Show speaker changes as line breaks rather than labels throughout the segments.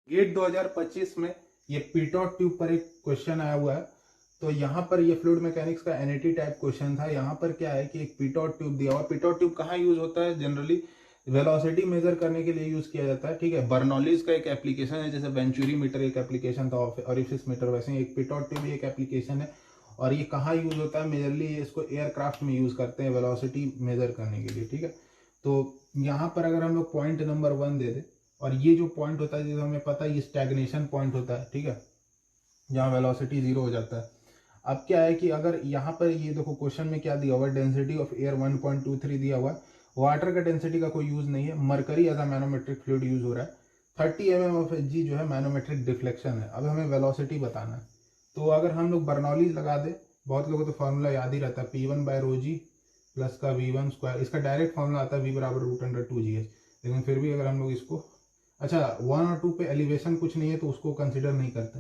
Gate 2025 में ये पीटॉट tube पर एक क्वेश्चन आया हुआ है। तो यहाँ पर ये फ्लूइड मैकेनिक्स का एनईटी टाइप क्वेश्चन था। यहाँ पर क्या है कि एक पीटॉट ट्यूब दिया हुआ। पीटॉट ट्यूब कहाँ यूज होता है? जनरली वेलोसिटी मेजर करने के लिए यूज किया जाता है। ठीक है, बर्नौलीज का एक एप्लीकेशन है, जैसे वेंचुरी मीटर एक एप्लीकेशन था, ऑरिफिस मीटर, वैसे ही एक पीटॉट ट्यूब भी एक एप्लीकेशन है। और ये कहाँ यूज होता है? मेजरली इसको एयरक्राफ्ट में यूज करते हैं वेलोसिटी मेजर करने के लिए। ठीक है, तो यहाँ पर अगर हम लोग पॉइंट नंबर 1 दे दे, और ये जो पॉइंट होता है जैसे हमें पता है ये स्टैग्नेशन पॉइंट होता है। ठीक है, जहाँ वेलोसिटी 0 हो जाता है। अब क्या है कि अगर यहाँ पर ये देखो क्वेश्चन में क्या दिया हुआ है, डेंसिटी ऑफ एयर 1.23 दिया हुआ है। वाटर का डेंसिटी का कोई यूज नहीं है। Mercury as a manometric fluid use हो रहा है। 30 mm ऑफ जी जो है मैनोमेट्रिक डिफ्लेक्शन है। अब हमें वेलोसिटी बताना है। तो अगर हम लोग बर्नौलीज लगा दे, बहुत लोगों को तो फॉर्मूला याद ही रहता है, P1/ρg प्लस का V1 स्क्वायर। इसका डायरेक्ट फॉर्मूला आता है V बराबर √2gh। लेकिन फिर भी अगर हम लोग इसको, अच्छा 1 और 2 पे एलिवेशन कुछ नहीं है तो उसको कंसिडर नहीं करते,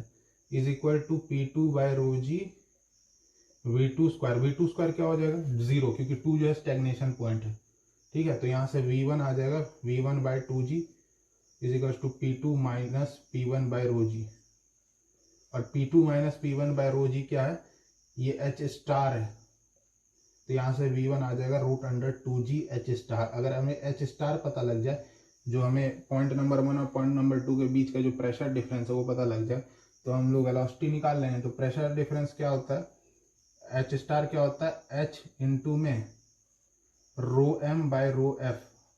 is equal to P2/ρg V2 square. V2 square क्या हो जाएगा? 0, क्योंकि 2 जो है स्टैग्नेशन पॉइंट है। ठीक है, तो यहाँ से V1 आ जाएगा V1/2g is equal to P2 minus P1/ρg। और P2 माइनस P1/ρg क्या है? ये H स्टार है। तो यहाँ से V1 आ जाएगा √2g H स्टार। अगर हमें H स्टार पता लग जाए, जो हमें पॉइंट नंबर 1 और पॉइंट नंबर 2 के बीच का जो प्रेशर डिफरेंस है वो पता लग जाए, तो हम लोग वेलोसिटी निकाल लेंगे। तो प्रेशर डिफरेंस क्या होता है? H स्टार क्या होता है? H इंटू में ρm/ρf,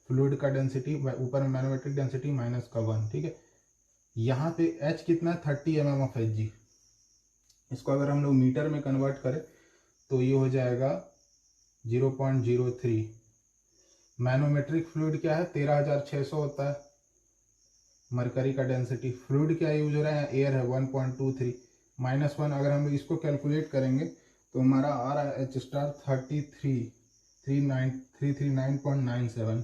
फ्लूइड का डेंसिटी ऊपर में मैनोमेट्रिक डेंसिटी माइनस का 1। ठीक है, यहाँ पे H कितना है? 30 mm ऑफ Hg। इसको अगर हम लोग मीटर में कन्वर्ट करें तो ये हो जाएगा 0.03। मैनोमेट्रिक फ्लूइड क्या है? 13,600 होता है मरकरी का डेंसिटी। फ्लूइड क्या यूज हो रहा है? एयर है 1.23 माइनस 1। अगर हम इसको कैलकुलेट करेंगे तो हमारा आ रहा है H स्टार 339.97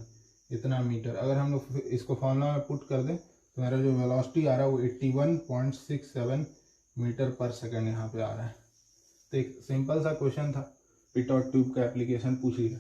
इतना मीटर। अगर हम लोग इसको फॉर्मूला में पुट कर दें तो मेरा जो वेलोसिटी आ रहा है वो 81.67 मीटर पर सेकेंड यहाँ पे आ रहा है। तो एक सिंपल सा क्वेश्चन था, पीटॉट ट्यूब का एप्लीकेशन पूछ लिया।